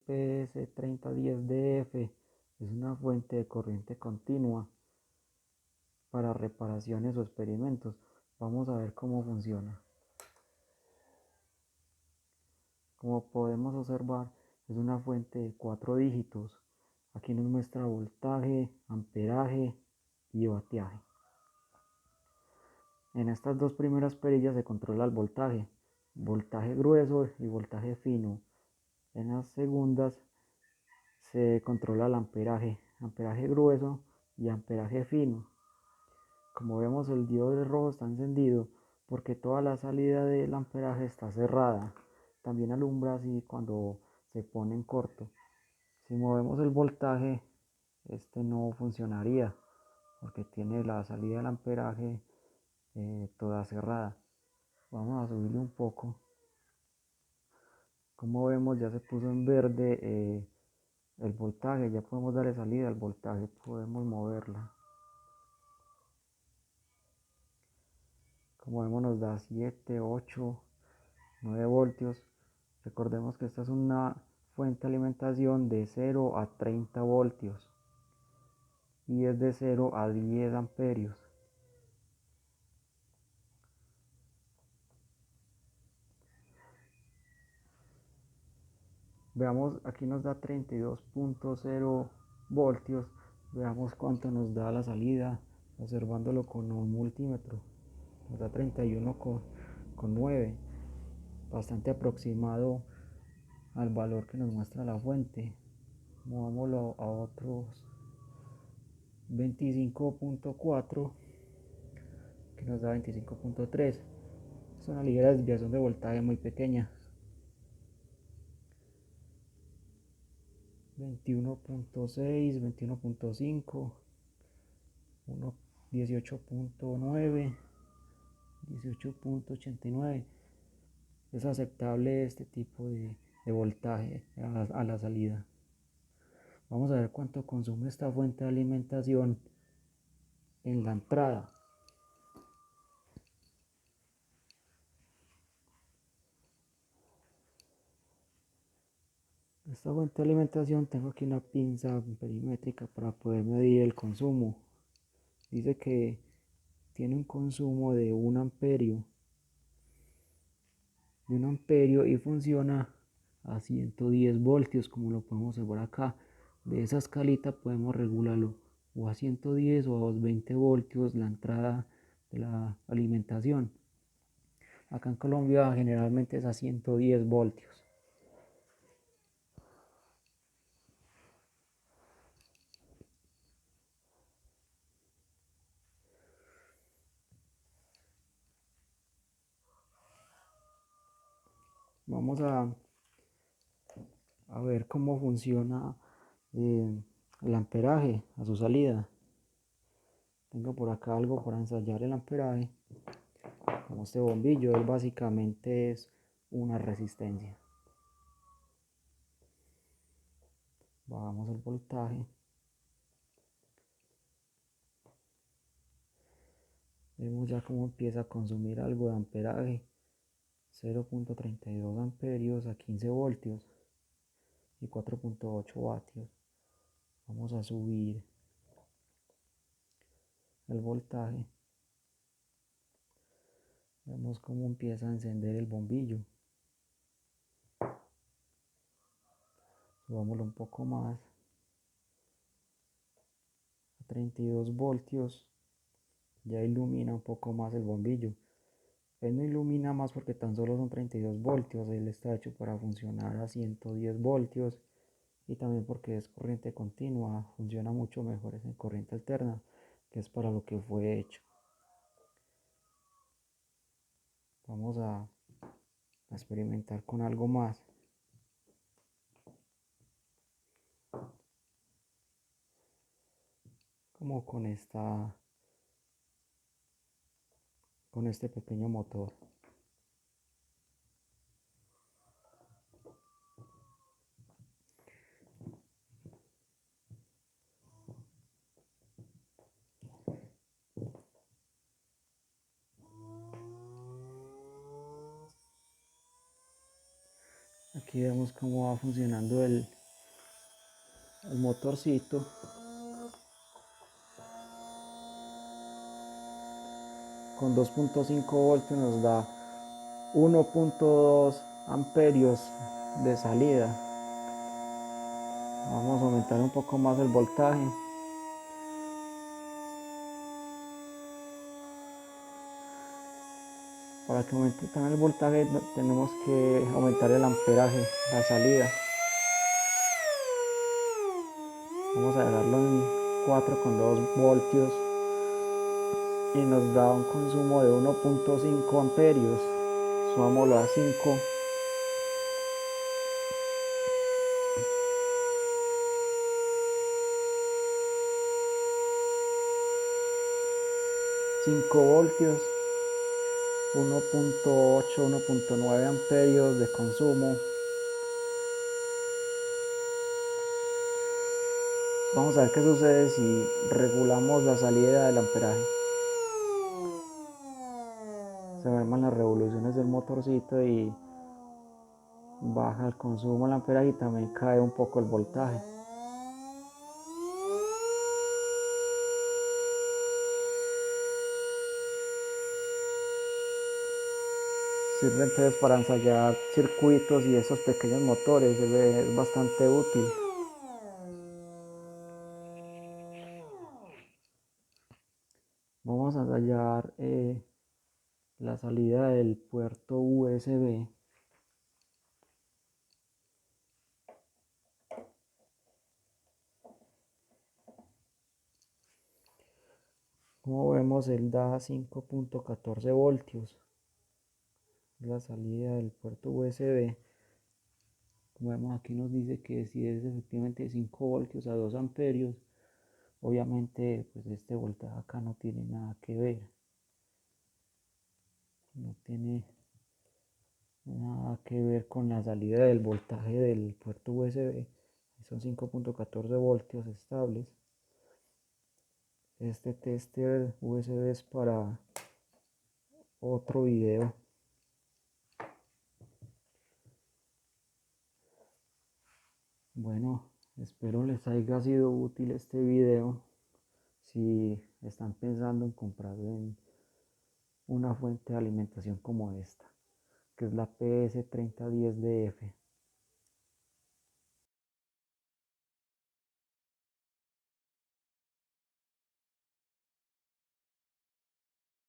PS3010DF es una fuente de corriente continua para reparaciones o experimentos. Vamos a ver cómo funciona. Como podemos observar, es una fuente de 4 dígitos. Aquí nos muestra voltaje, amperaje y vatiaje. En estas dos primeras perillas se controla el voltaje grueso y voltaje fino. En las segundas se controla el amperaje grueso y amperaje fino. Como vemos, el diodo rojo está encendido porque toda la salida del amperaje está cerrada. También alumbra así cuando se pone en corto. Si movemos el voltaje, este no funcionaría porque tiene la salida del amperaje toda cerrada. Vamos a subirle un poco. Como vemos, ya se puso en verde el voltaje, ya podemos darle salida al voltaje, podemos moverla. Como vemos, nos da 7, 8, 9 voltios. Recordemos que esta es una fuente de alimentación de 0 a 30 voltios y es de 0 a 10 amperios. Veamos, aquí nos da 32.0 voltios. Veamos cuánto nos da la salida observándolo con un multímetro. Nos da 31,9, bastante aproximado al valor que nos muestra la fuente. Movámoslo a otros 25.4, que nos da 25.3. Es una ligera desviación de voltaje muy pequeña. 21.6, 21.5, 18.9, 18.89. Es aceptable este tipo de voltaje a la salida. Vamos a ver cuánto consume esta fuente de alimentación en la entrada. Esta fuente de alimentación, tengo aquí una pinza perimétrica para poder medir el consumo. Dice que tiene un consumo de 1 amperio y funciona a 110 voltios, como lo podemos ver acá. De esa escalita podemos regularlo o a 110 o a 20 voltios la entrada de la alimentación. Acá en Colombia generalmente es a 110 voltios. Vamos a ver cómo funciona el amperaje a su salida. Tengo por acá algo para ensayar el amperaje. Como este bombillo, él básicamente es una resistencia. Bajamos el voltaje. Vemos ya cómo empieza a consumir algo de amperaje. 0.32 amperios a 15 voltios y 4.8 vatios. Vamos a subir el voltaje. Vemos cómo empieza a encender el bombillo. Subámoslo un poco más. A 32 voltios. Ya ilumina un poco más el bombillo. Él no ilumina más porque tan solo son 32 voltios. Él está hecho para funcionar a 110 voltios. Y también porque es corriente continua. Funciona mucho mejor en corriente alterna, que es para lo que fue hecho. Vamos a experimentar con algo más. Como con este pequeño motor. Aquí vemos cómo va funcionando el el motorcito. Con 2.5 voltios nos da 1.2 amperios de salida. Vamos a aumentar un poco más el voltaje. Para que aumente también el voltaje tenemos que aumentar el amperaje, la salida. Vamos a dejarlo en 4,2 voltios y nos da un consumo de 1.5 amperios. Subámoslo a 5. 5 voltios, 1.8, 1.9 amperios de consumo. Vamos a ver qué sucede si regulamos la salida del amperaje. Se merman las revoluciones del motorcito y baja el consumo del amperaje y también cae un poco el voltaje. Sirve entonces para ensayar circuitos y esos pequeños motores, es bastante útil. Vamos a ensayar la salida del puerto USB. Como vemos, él da 5.14 voltios. La salida del puerto USB. Como vemos, aquí nos dice que si es efectivamente 5 voltios a 2 amperios, obviamente pues este voltaje acá no tiene nada que ver. No tiene nada que ver con la salida del voltaje del puerto USB. Son 5.14 voltios estables. Este tester USB es para otro video. Bueno, espero les haya sido útil este video. Si están pensando en comprar una fuente de alimentación como esta, que es la PS3010DF.